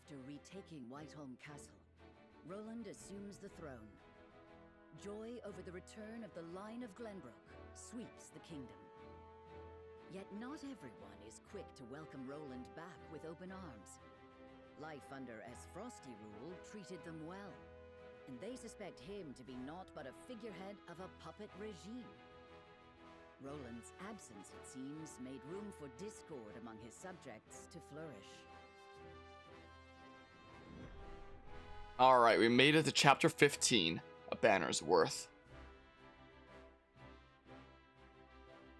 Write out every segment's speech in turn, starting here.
After retaking Whiteholm Castle, Roland assumes the throne. Joy over the return of the line of Glenbrook sweeps the kingdom. Yet not everyone is quick to welcome Roland back with open arms. Life under Frosty rule treated them well, and they suspect him to be naught but a figurehead of a puppet regime. Roland's absence, it seems, made room for discord among his subjects to flourish. Alright, we made it to chapter 15, A Banner's Worth.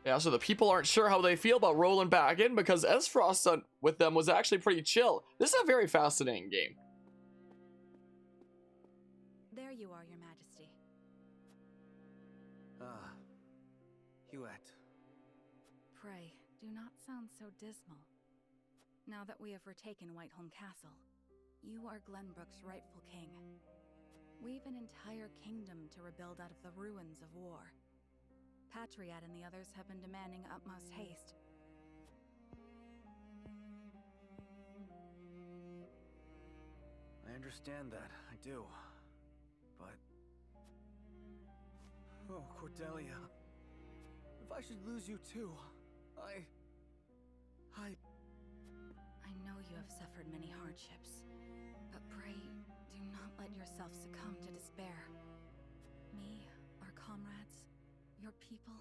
Yeah, so the people aren't sure how they feel about Roland back in because Esfrost with them was actually pretty chill. This is a very fascinating game. There you are, Your Majesty. Hewitt. Pray, do not sound so dismal. Now that we have retaken Whiteholm Castle, you are Glenbrook's rightful king. We've an entire kingdom to rebuild out of the ruins of war. Patriot and the others have been demanding utmost haste. I understand that, I do. But... oh, Cordelia. If I should lose you too, I know you have suffered many hardships, but pray, do not let yourself succumb to despair. Me, our comrades, your people,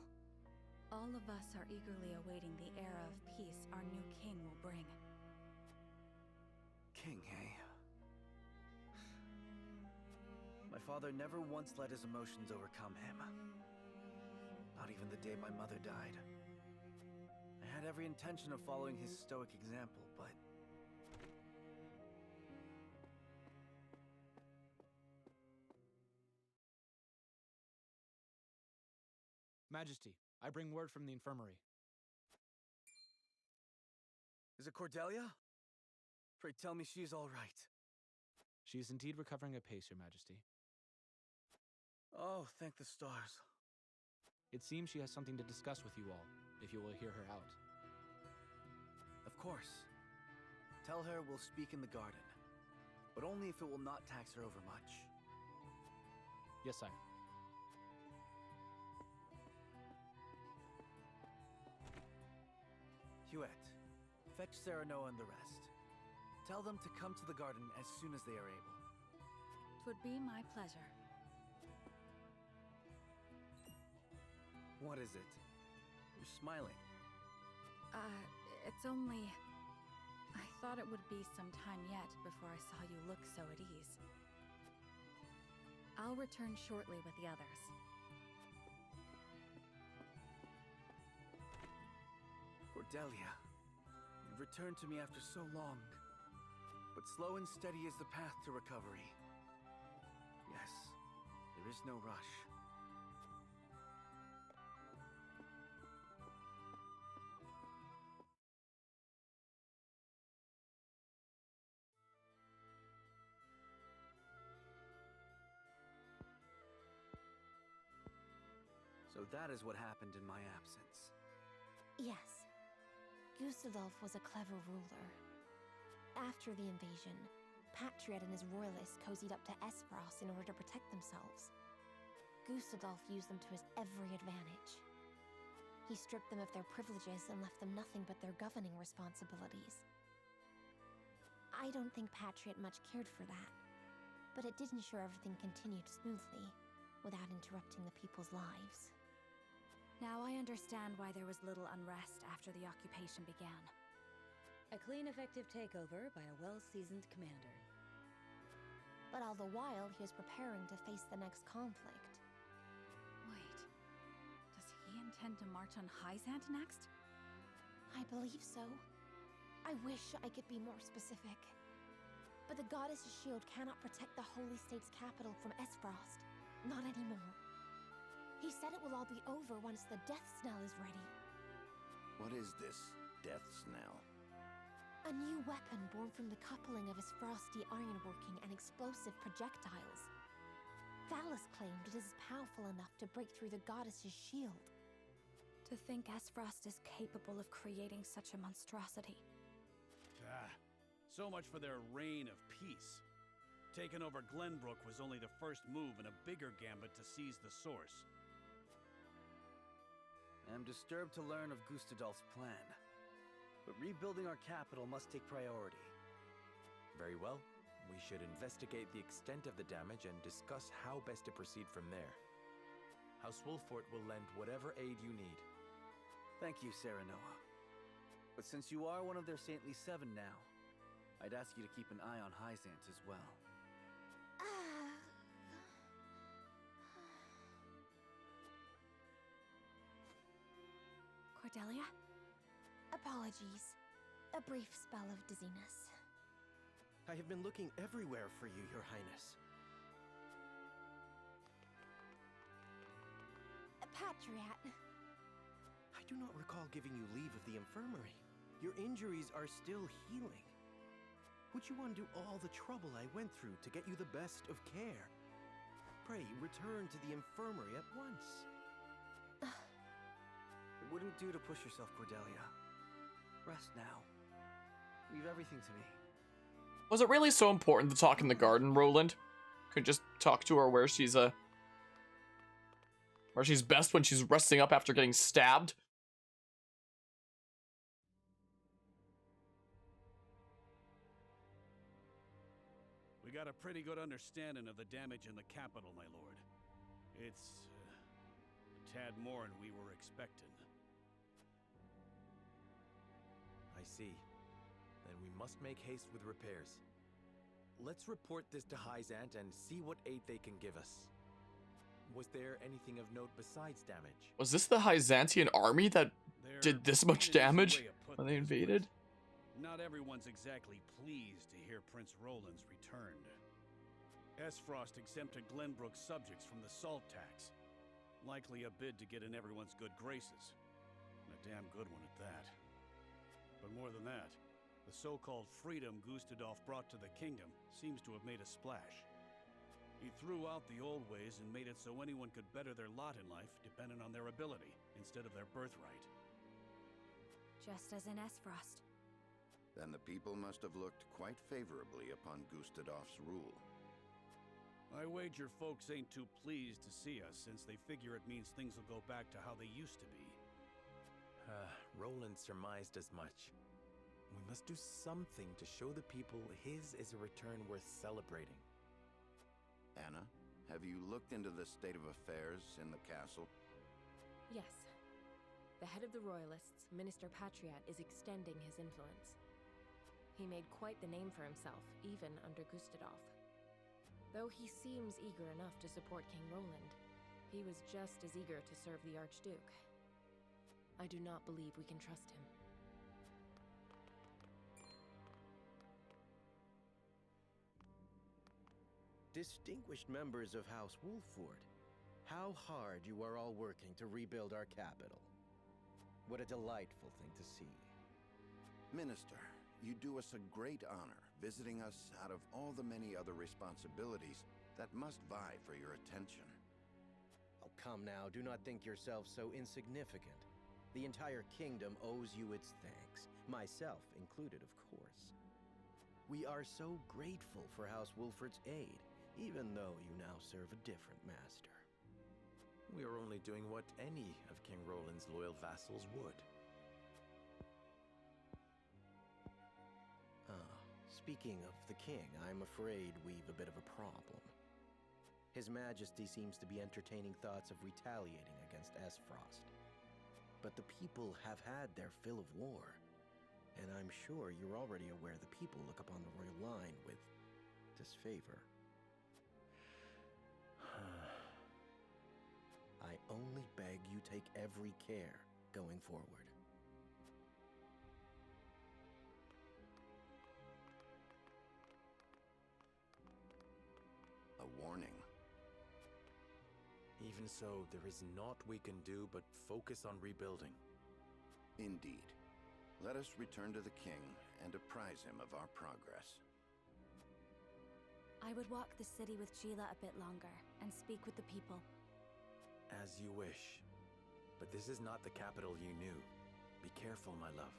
all of us are eagerly awaiting the era of peace our new king will bring. King, eh? My father never once let his emotions overcome him. Not even the day my mother died. I had every intention of following his stoic example, but... Majesty, I bring word from the infirmary. Is it Cordelia? Pray tell me she is all right. She is indeed recovering apace, Your Majesty. Oh, thank the stars. It seems she has something to discuss with you all, if you will hear her out. Of course. Tell her we'll speak in the garden, but only if it will not tax her over much. Yes, sire. Hewitt, fetch Serenoa and the rest. Tell them to come to the garden as soon as they are able. 'Twould be my pleasure. What is it? You're smiling. It's only... I thought it would be some time yet before I saw you look so at ease. I'll return shortly with the others. Cordelia, you've returned to me after so long. But slow and steady is the path to recovery. Yes, there is no rush. So that is what happened in my absence. Yes. Gustadolf was a clever ruler. After the invasion, Patriot and his royalists cozied up to Esfrost in order to protect themselves. Gustadolf used them to his every advantage. He stripped them of their privileges and left them nothing but their governing responsibilities. I don't think Patriot much cared for that, but it did ensure everything continued smoothly, without interrupting the people's lives. Now I understand why there was little unrest after the occupation began. A clean, effective takeover by a well-seasoned commander. But all the while, he was preparing to face the next conflict. Wait, does he intend to march on Hyzant next? I believe so. I wish I could be more specific. But the goddess's shield cannot protect the Holy State's capital from Esfrost. Not anymore. He said it will all be over once the death knell is ready. What is this death knell? A new weapon born from the coupling of his frosty ironworking and explosive projectiles. Thalas claimed it is powerful enough to break through the goddess's shield. To think Esfrost is capable of creating such a monstrosity. So much for their reign of peace. Taking over Glenbrook was only the first move in a bigger gambit to seize the source. I am disturbed to learn of Gustadolf's plan. But rebuilding our capital must take priority. Very well. We should investigate the extent of the damage and discuss how best to proceed from there. House Wolfort will lend whatever aid you need. Thank you, Serenoa. But since you are one of their saintly 7 now, I'd ask you to keep an eye on Hyzant as well. Cordelia? Apologies. A brief spell of dizziness. I have been looking everywhere for you, Your Highness. Patriat. I do not recall giving you leave of the infirmary. Your injuries are still healing. Would you undo all the trouble I went through to get you the best of care? Pray, return to the infirmary at once. It wouldn't do to push yourself, Cordelia. Rest now. Leave everything to me. Was it really so important to talk in the garden, Roland? Could just talk to her where she's best when she's resting up after getting stabbed. We got a pretty good understanding of the damage in the capital, my lord. It's a tad more than we were expecting. I see. Then we must make haste with repairs. Let's report this to Hyzant and see what aid they can give us. Was there anything of note besides damage? Was this the Hyzantian army that did this much damage when they invaded? Not everyone's exactly pleased to hear Prince Roland's returned. Esfrost exempted Glenbrook's subjects from the salt tax. Likely a bid to get in everyone's good graces. And a damn good one at that. But more than that, the so-called freedom Gustadolf brought to the kingdom seems to have made a splash. He threw out the old ways and made it so anyone could better their lot in life depending on their ability, instead of their birthright. Just as in Esfrost. Then the people must have looked quite favorably upon Gustadolf's rule. I wager folks ain't too pleased to see us, since they figure it means things will go back to how they used to be. Roland surmised as much. We must do something to show the people his is a return worth celebrating. Anna, have you looked into the state of affairs in the castle? Yes. The head of the Royalists, Minister Patriat, is extending his influence. He made quite the name for himself, even under Gustadolf. Though he seems eager enough to support King Roland, he was just as eager to serve the Archduke. I do not believe we can trust him. Distinguished members of House Wolfort, how hard you are all working to rebuild our capital. What a delightful thing to see. Minister, you do us a great honor visiting us out of all the many other responsibilities that must vie for your attention. Oh, come now, do not think yourself so insignificant. The entire kingdom owes you its thanks, myself included, of course. We are so grateful for House Wolfort's aid, even though you now serve a different master. We are only doing what any of King Roland's loyal vassals would. Speaking of the king, I'm afraid we've a bit of a problem. His Majesty seems to be entertaining thoughts of retaliating against Esfrost. But the people have had their fill of war, and I'm sure you're already aware the people look upon the royal line with disfavor. I only beg you take every care going forward. A warning. Even so, there is naught we can do but focus on rebuilding. Indeed. Let us return to the king and apprise him of our progress. I would walk the city with Sheila a bit longer and speak with the people. As you wish. But this is not the capital you knew. Be careful, my love.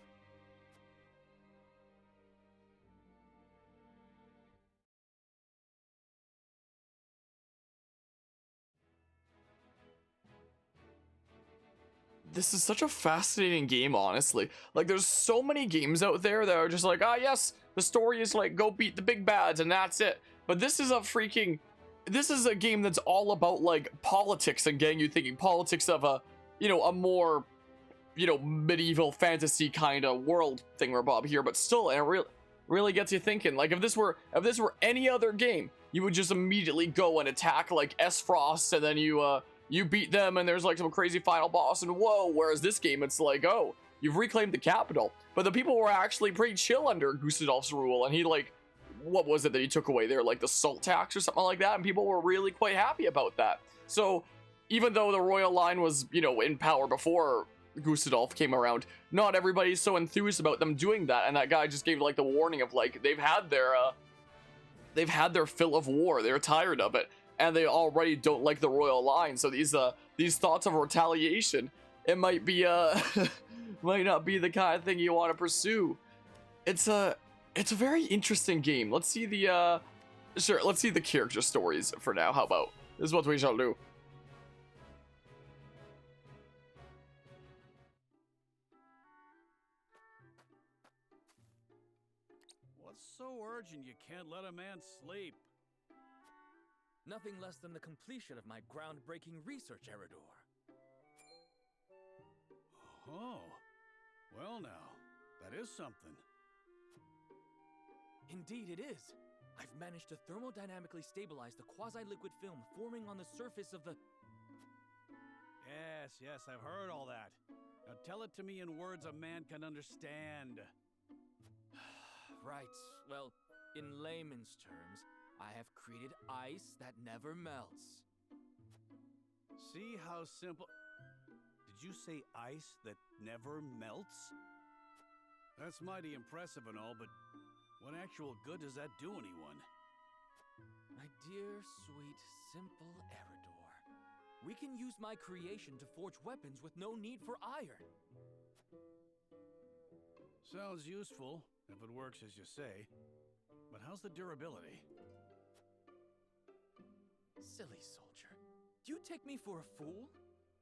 this is such a fascinating game, honestly. Like, there's so many games out there that are just like, ah, yes, the story is like, go beat the big bads and that's it. But this is a game that's all about like politics and getting you thinking politics of a, a more, medieval fantasy kind of world thing we're Bob here, but still, it really gets you thinking. Like, if this were any other game, you would just immediately go and attack like S-Frost, and then you beat them, and there's like some crazy final boss, and whoa. Whereas this game, it's like, oh, you've reclaimed the capital. But the people were actually pretty chill under Gustadolf's rule, and he like, what was it that he took away there? Like the salt tax or something like that, and people were really quite happy about that. So even though the royal line was, in power before Gustadolf came around, not everybody's so enthused about them doing that, and that guy just gave like the warning of like, they've had their fill of war, they're tired of it, and they already don't like the royal line. So these thoughts of retaliation, it might be might not be the kind of thing you want to pursue. It's a very interesting game. Let's see the let's see the character stories for now. How about this is what we shall do. What's so urgent you can't let a man sleep? Nothing less than the completion of my groundbreaking research, Eridor. Oh, well now, that is something. Indeed it is. I've managed to thermodynamically stabilize the quasi-liquid film forming on the surface of the... Yes, I've heard all that. Now tell it to me in words a man can understand. Right. Well, in layman's terms, I have created ice that never melts. See how simple... Did you say ice that never melts? That's mighty impressive and all, but what actual good does that do anyone? My dear, sweet, simple Eridor, we can use my creation to forge weapons with no need for iron. Sounds useful, if it works as you say. But how's the durability? Silly soldier. Do you take me for a fool?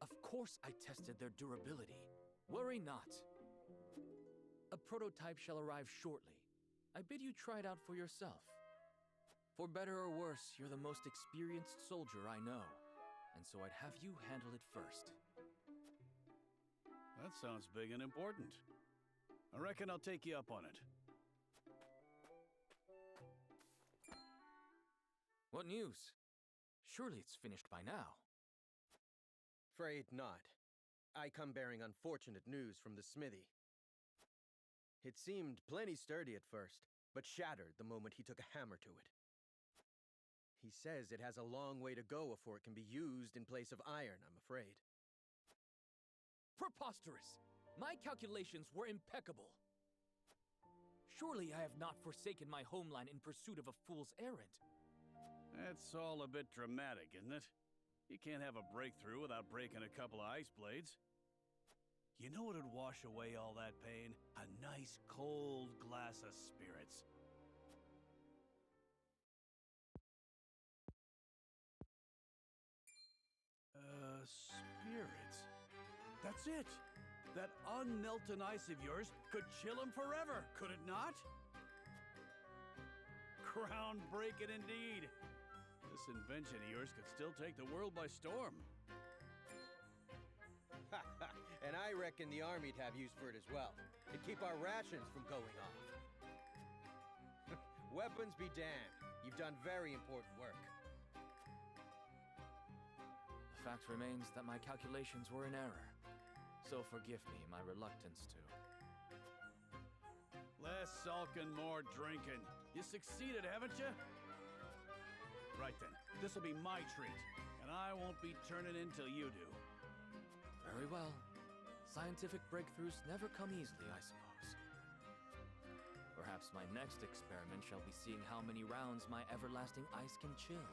Of course I tested their durability. Worry not. A prototype shall arrive shortly. I bid you try it out for yourself. For better or worse, you're the most experienced soldier I know, and so I'd have you handle it first. That sounds big and important. I reckon I'll take you up on it. What news? Surely it's finished by now. Afraid not. I come bearing unfortunate news from the smithy. It seemed plenty sturdy at first, but shattered the moment he took a hammer to it. He says it has a long way to go before it can be used in place of iron, I'm afraid. Preposterous! My calculations were impeccable. Surely I have not forsaken my homeland in pursuit of a fool's errand. That's all a bit dramatic, isn't it? You can't have a breakthrough without breaking a couple of ice blades. You know what would wash away all that pain? A nice cold glass of spirits. Spirits? That's it! That unmelted ice of yours could chill him forever, could it not? Groundbreaking indeed! This invention of yours could still take the world by storm. And I reckon the army'd have use for it as well. It'd keep our rations from going off. Weapons be damned. You've done very important work. The fact remains that my calculations were in error. So forgive me my reluctance to. Less sulking, more drinking. You succeeded, haven't you? Right then, this'll be my treat, and I won't be turning in till you do. Very well. Scientific breakthroughs never come easily, I suppose. Perhaps my next experiment shall be seeing how many rounds my everlasting ice can chill.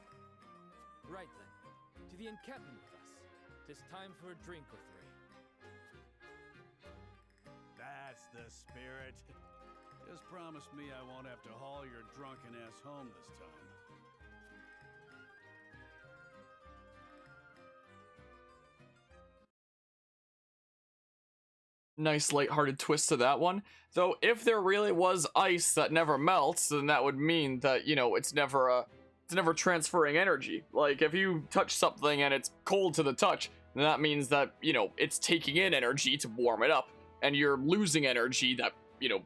Right then, to the encampment with us. 'Tis time for a drink or three. That's the spirit. Just promise me I won't have to haul your drunken ass home this time. nice lighthearted twist to that one. Though if there really was ice that never melts, then that would mean that, you know, it's never transferring energy. Like if you touch something and it's cold to the touch, then that means that, you know, it's taking in energy to warm it up, and you're losing energy that, you know,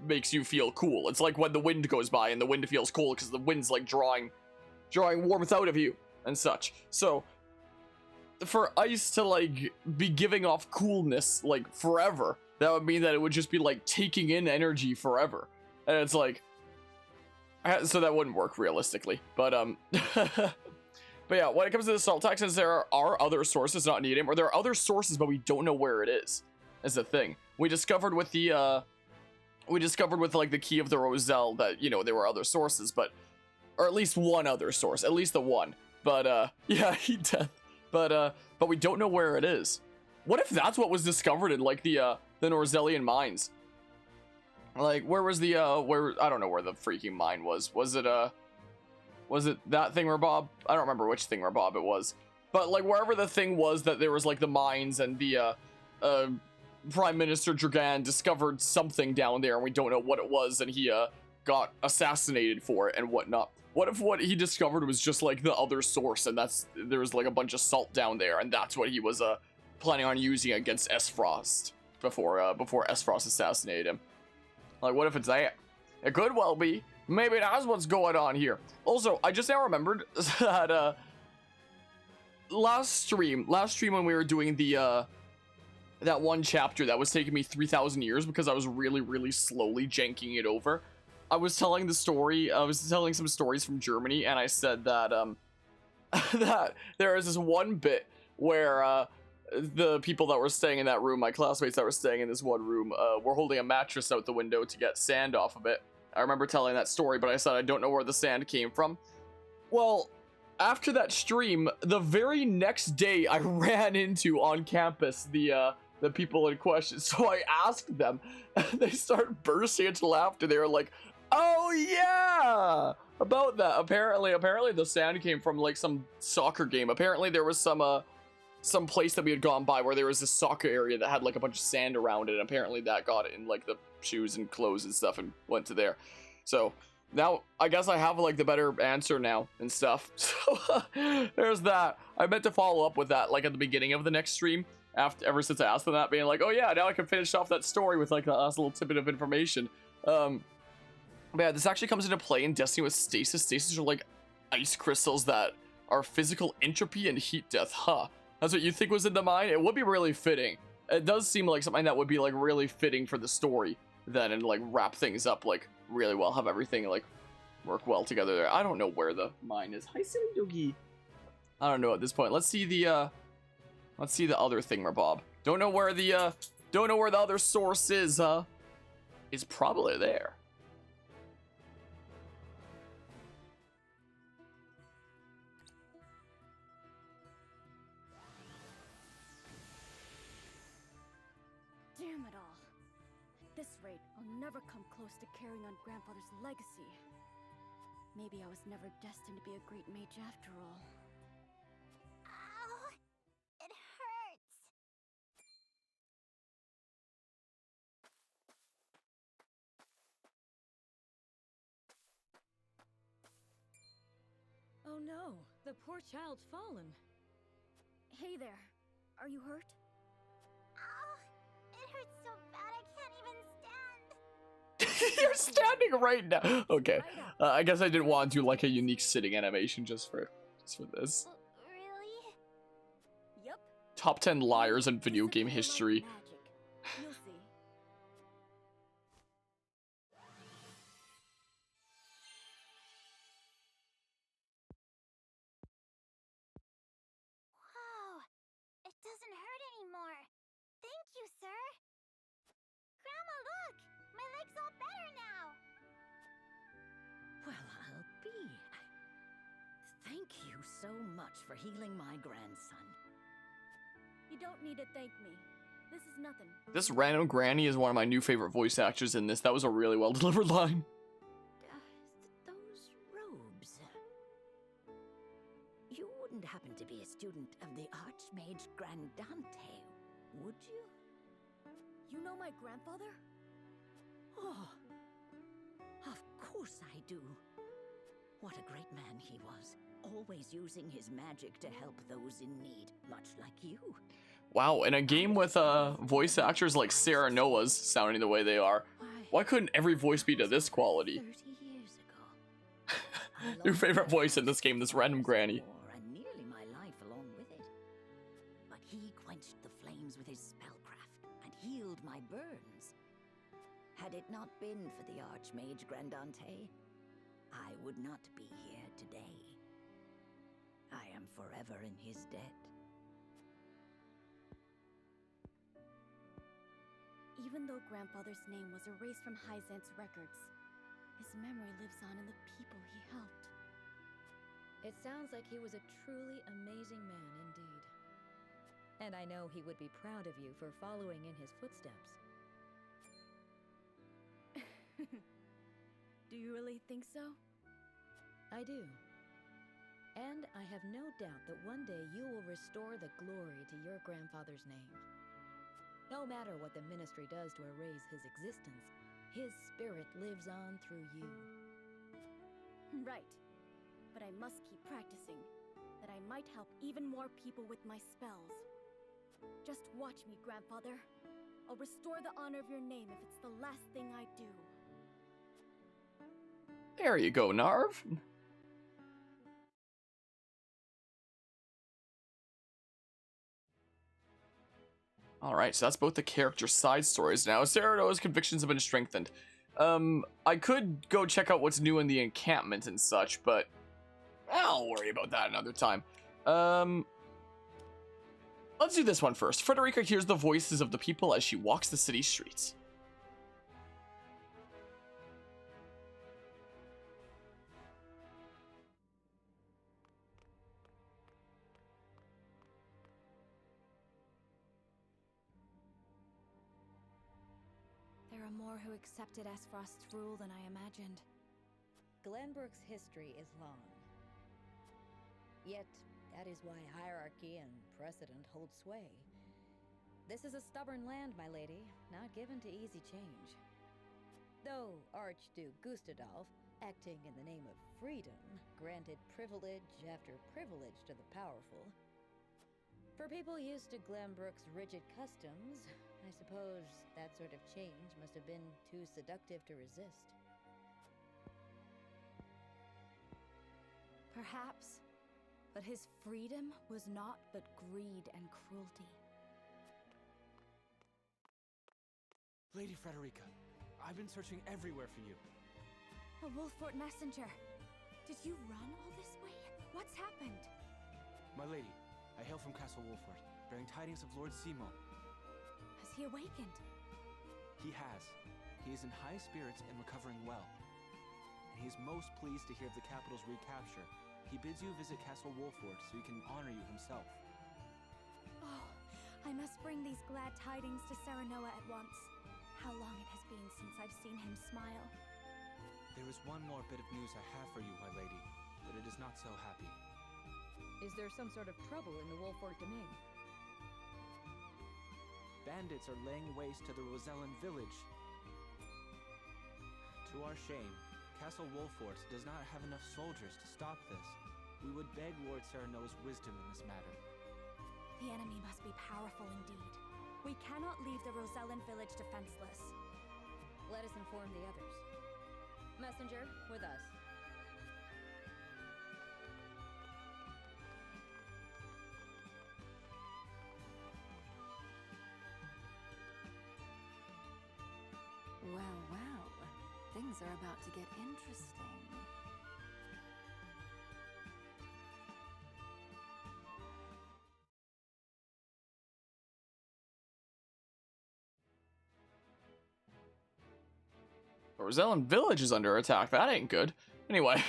makes you feel cool. It's like when the wind goes by and the wind feels cold because the wind's like drawing warmth out of you and such. So for ice to like be giving off coolness like forever, that would mean that it would just be like taking in energy forever, and it's like, so that wouldn't work realistically. But but yeah, when it comes to the salt tax, since there are other sources, not needed, or there are other sources but we don't know where it is the thing. We discovered with the like the key of the Roselle that, you know, there were other sources, but, or at least one other source, at least the one. But yeah, he dead. But we don't know where it is. What if that's what was discovered in like the Norzellian mines? Like where was the where, I don't know where the freaking mine was. Was it that thingamabob? I don't remember which thingamabob it was. But like wherever the thing was that there was like the mines, and the Prime Minister Dragan discovered something down there and we don't know what it was, and he got assassinated for it and whatnot. What if what he discovered was just like the other source, and there was like a bunch of salt down there, and that's what he was planning on using against S-Frost before S-Frost assassinated him? Like what if it's that? It could well be. Maybe that's what's going on here. Also, I just now remembered that last stream when we were doing the that one chapter that was taking me 3,000 years because I was really slowly janking it over, I was telling the story, I was telling some stories from Germany, and I said that that there is this one bit where the people that were staying in that room, my classmates that were staying in this one room, were holding a mattress out the window to get sand off of it. I remember telling that story, but I said I don't know where the sand came from. Well, after that stream, the very next day I ran into on campus the people in question. So I asked them, and they started bursting into laughter. They were like, "Oh yeah, about that." Apparently the sand came from like some soccer game. Apparently there was some place that we had gone by where there was this soccer area that had like a bunch of sand around it, and apparently that got it in like the shoes and clothes and stuff and went to there. So now I guess I have like the better answer now and stuff. So there's that. I meant to follow up with that like at the beginning of the next stream, ever since I asked them that, being like, oh yeah, now I can finish off that story with like the last little tidbit of information. But yeah, this actually comes into play in Destiny with stasis. Stasis are like ice crystals that are physical entropy and heat death. Huh. That's what you think was in the mine? It would be really fitting. It does seem like something that would be like really fitting for the story then, and like wrap things up like really well, have everything like work well together there. I don't know where the mine is. Hi, silly doggy. I don't know at this point. Let's see the other thingamabob. Don't know where the other source is, It's probably there. Damn it all. At this rate, I'll never come close to carrying on Grandfather's legacy. Maybe I was never destined to be a great mage after all. Ow! It hurts! Oh no, the poor child's fallen. Hey there, are you hurt? Ow! It hurts so bad I can't even stand! You're standing right now. Okay, I guess I didn't want to do like a unique sitting animation just for this. Really? Yep. Top 10 liars in video game history. You'll see. Wow! It doesn't hurt anymore. Thank you, sir. Grandma, look! My leg's all better now. Well, I'll be. Thank you so much for healing my grandson. You don't need to thank me. This is nothing. This random granny is one of my new favorite voice actors in this. That was a really well delivered line. Those robes. You wouldn't happen to be a student of the Archmage Grandante, would you? my grandfather? Oh, of course I do. What a great man he was, always using his magic to help those in need, much like you. Wow, in a game with voice actors like Sarah Noah's sounding the way they are, why couldn't every voice be to this quality? 30 years ago. Your favorite voice in this game, this random granny. And nearly my life along with it. But he quenched the flames with his spellcraft and healed my burns. Had it not been for the Archmage Grandante, I would not be here today. I am forever in his debt. Even though Grandfather's name was erased from Hyzant's records, his memory lives on in the people he helped. It sounds like he was a truly amazing man indeed. And I know he would be proud of you for following in his footsteps. Do you really think so? I do. And I have no doubt that one day you will restore the glory to your grandfather's name. No matter what the Ministry does to erase his existence, his spirit lives on through you. Right. But I must keep practicing, that I might help even more people with my spells. Just watch me, Grandfather. I'll restore the honor of your name if it's the last thing I do. There you go, Narv. Alright, so that's both the character side stories now. Sarah Noah's convictions have been strengthened. I could go check out what's new in the encampment and such, but I'll worry about that another time. Let's do this one first. Frederica hears the voices of the people as she walks the city streets. There are more who accepted Esfrost's rule than I imagined. Glenbrook's history is long. Yet, that is why hierarchy and precedent hold sway. This is a stubborn land, my lady, not given to easy change. Though Archduke Gustadolf, acting in the name of freedom, granted privilege after privilege to the powerful. For people used to Glenbrook's rigid customs, I suppose that sort of change must have been too seductive to resist. Perhaps, but his freedom was naught but greed and cruelty. Lady Frederica, I've been searching everywhere for you. A Wolfort messenger. Did you run all this way? What's happened? My lady, I hail from Castle Wolfort, bearing tidings of Lord Simo. Has he awakened? He has. He is in high spirits and recovering well. And he is most pleased to hear of the capital's recapture. He bids you visit Castle Wolfort so he can honor you himself. Oh, I must bring these glad tidings to Serenoa at once. How long it has been since I've seen him smile. There is one more bit of news I have for you, my lady, but it is not so happy. Is there some sort of trouble in the Wolfort domain? Bandits are laying waste to the Rosellan village. To our shame, Castle Wolfort does not have enough soldiers to stop this. We would beg Lord Serenoa's wisdom in this matter. The enemy must be powerful indeed. We cannot leave the Rosellan village defenseless. Let us inform the others. Messenger, with us. Well, well. Things are about to get interesting. Rosellan village is under attack. That ain't good. Anyway,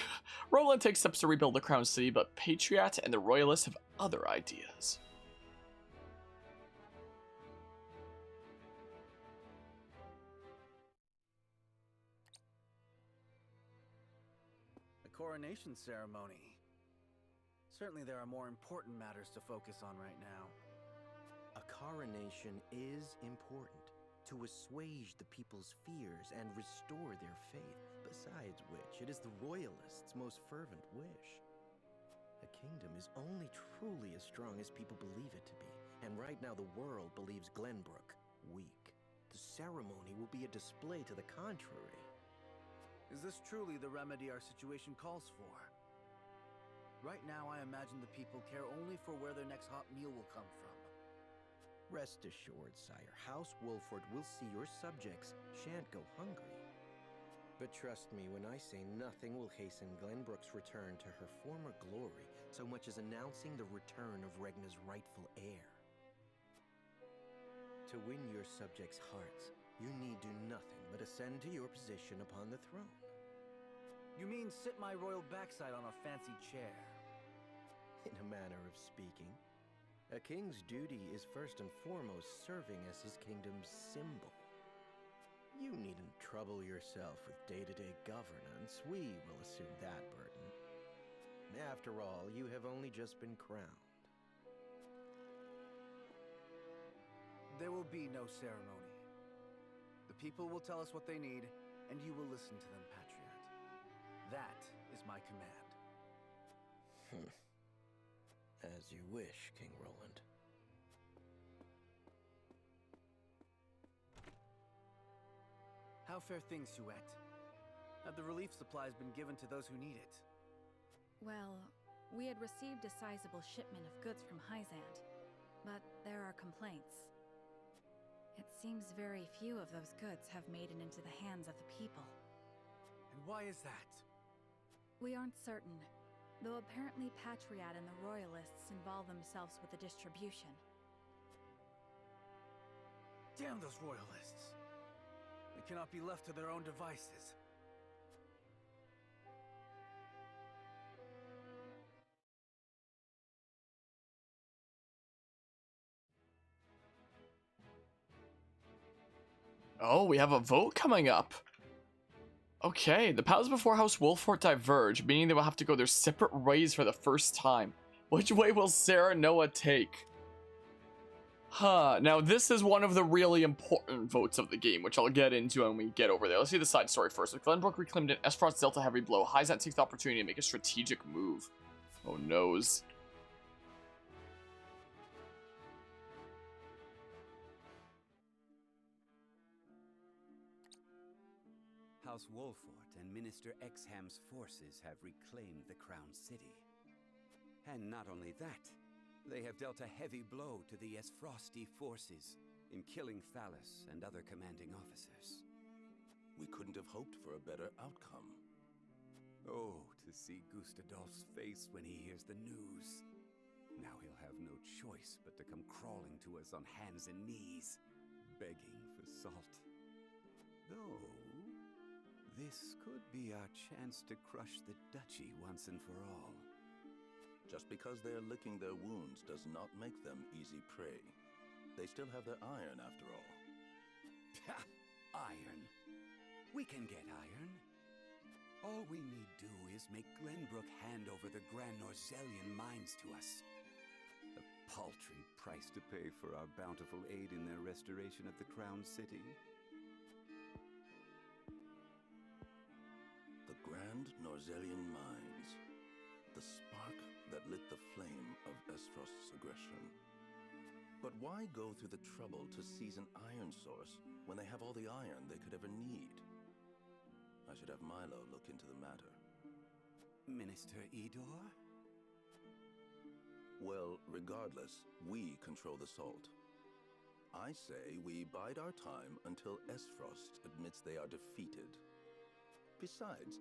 Roland takes steps to rebuild the crown city, but Patriot and the Royalists have other ideas. The coronation ceremony. Certainly there are more important matters to focus on right now. A coronation is important. to assuage the people's fears and restore their faith. Besides which, it is the Royalists' most fervent wish. A kingdom is only truly as strong as people believe it to be, and right now the world believes Glenbrook weak. The ceremony will be a display to the contrary. Is this truly the remedy our situation calls for? Right now, I imagine the people care only for where their next hot meal will come from. Rest assured, sire, House Wolford will see your subjects shan't go hungry. But trust me when I say nothing will hasten Glenbrook's return to her former glory so much as announcing the return of Regna's rightful heir. To win your subjects' hearts, you need do nothing but ascend to your position upon the throne. You mean sit my royal backside on a fancy chair? In a manner of speaking. A king's duty is first and foremost serving as his kingdom's symbol. You needn't trouble yourself with day-to-day governance. We will assume that burden. After all, you have only just been crowned. There will be no ceremony. The people will tell us what they need, and you will listen to them, Patriot. That is my command. As you wish, King Roland. How fare things, Huette? Have the relief supplies been given to those who need it? Well, we had received a sizable shipment of goods from Hyzant, but there are complaints. It seems very few of those goods have made it into the hands of the people. And why is that? We aren't certain, though apparently Patriat and the Royalists involve themselves with the distribution. Damn those Royalists! They cannot be left to their own devices. Oh, we have a vote coming up. Okay, the paths before House Wolfort diverge, meaning they will have to go their separate ways for the first time. Which way will Sarah Noah take? Now this is one of the really important votes of the game, which I'll get into when we get over there. Let's see the side story first. With Glenbrook reclaimed an Esfrost dealt a heavy blow, Hyzant takes the opportunity to make a strategic move. Oh noes. House Wolfort and Minister Exham's forces have reclaimed the Crown City. And not only that, they have dealt a heavy blow to the Esfrosti forces in killing Thallus and other commanding officers. We couldn't have hoped for a better outcome. Oh, to see Gustadolf's face when he hears the news. Now he'll have no choice but to come crawling to us on hands and knees, begging for salt. Though, this could be our chance to crush the duchy once and for all. Just because they're licking their wounds does not make them easy prey. They still have their iron, after all. Iron. We can get iron. All we need do is make Glenbrook hand over the Grand Norzellian mines to us. A paltry price to pay for our bountiful aid in their restoration of the Crown City. The Grand Norzellian mines. The spark that lit the flame of Esfrost's aggression. But why go through the trouble to seize an iron source when they have all the iron they could ever need? I should have Milo look into the matter. Minister Idor? Well, regardless, we control the salt. I say we bide our time until Esfrost admits they are defeated. Besides,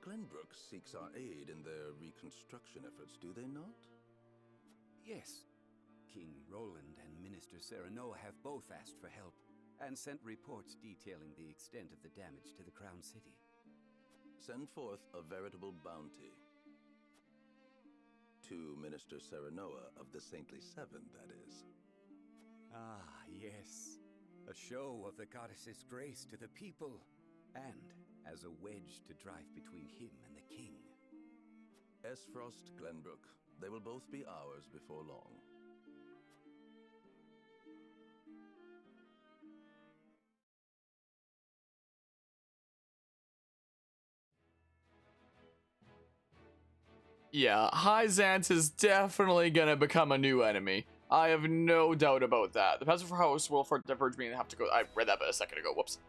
Glenbrook seeks our aid in their reconstruction efforts, do they not? Yes. King Roland and Minister Serenoa have both asked for help, and sent reports detailing the extent of the damage to the Crown City. Send forth a veritable bounty. To Minister Serenoa of the Saintly Seven, that is. Ah, yes. A show of the goddess's grace to the people, and as a wedge to drive between him and the king. Esfrost, Glenbrook. They will both be ours before long. Yeah, High Zant is definitely gonna become a new enemy. I have no doubt about that. The Peasant House will for diverge me and have to go. I read that a second ago. Whoops.